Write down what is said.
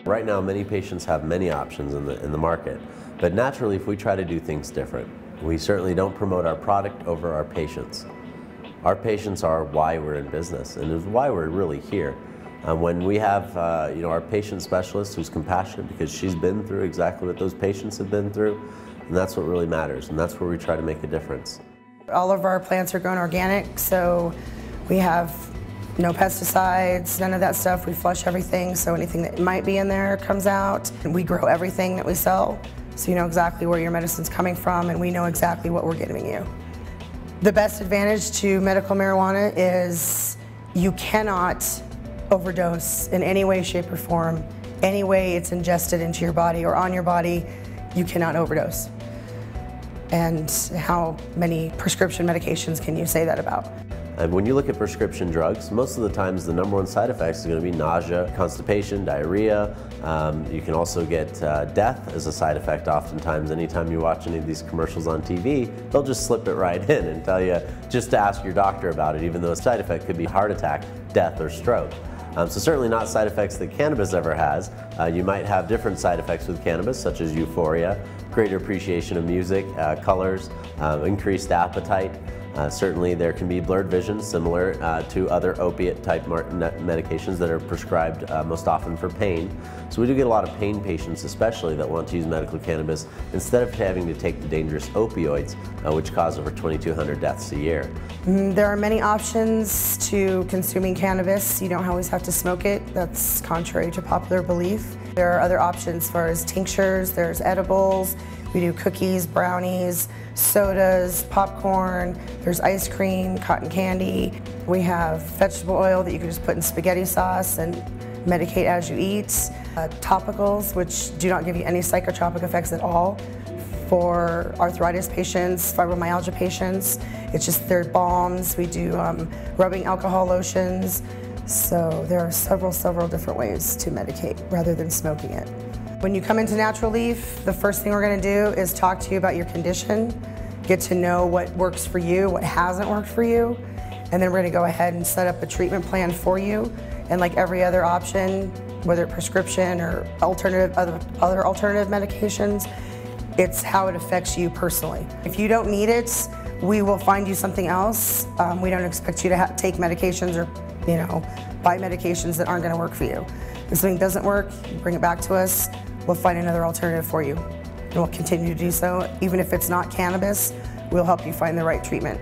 Right now, many patients have many options in the market, but NaturaLeaf, we try to do things different. We certainly don't promote our product over our patients. Our patients are why we're in business, and is why we're really here. When we have our patient specialist who's compassionate because she's been through exactly what those patients have been through, and that's what really matters, and that's where we try to make a difference. All of our plants are grown organic, so we have no pesticides, none of that stuff. We flush everything, so anything that might be in there comes out. And we grow everything that we sell, so you know exactly where your medicine's coming from, and we know exactly what we're giving you. The best advantage to medical marijuana is you cannot overdose in any way, shape, or form. Any way it's ingested into your body or on your body, you cannot overdose. And how many prescription medications can you say that about? And when you look at prescription drugs, most of the times the #1 side effect is going to be nausea, constipation, diarrhea. You can also get death as a side effect oftentimes. Anytime you watch any of these commercials on TV, they'll just slip it right in and tell you just to ask your doctor about it, even though a side effect could be heart attack, death, or stroke. So certainly not side effects that cannabis ever has. You might have different side effects with cannabis, such as euphoria, greater appreciation of music, colors, increased appetite. Certainly there can be blurred vision similar to other opiate type medications that are prescribed most often for pain. So we do get a lot of pain patients especially that want to use medical cannabis instead of having to take the dangerous opioids which cause over 2,200 deaths a year. There are many options to consuming cannabis. You don't always have to smoke it. That's contrary to popular belief. There are other options as far as tinctures, there's edibles. We do cookies, brownies, sodas, popcorn, there's ice cream, cotton candy. We have vegetable oil that you can just put in spaghetti sauce and medicate as you eat. Topicals, which do not give you any psychotropic effects at all. For arthritis patients, fibromyalgia patients, it's just their balms. We do rubbing alcohol lotions. So there are several different ways to medicate rather than smoking it. When you come into NaturaLeaf, the first thing we're going to do is talk to you about your condition, get to know what works for you, what hasn't worked for you, and then we're going to go ahead and set up a treatment plan for you. And like every other option, whether prescription or other alternative medications, it's how it affects you personally. If you don't need it, we will find you something else. We don't expect you to take medications or buy medications that aren't going to work for you. If something doesn't work, you bring it back to us. We'll find another alternative for you. And we'll continue to do so. Even if it's not cannabis, we'll help you find the right treatment.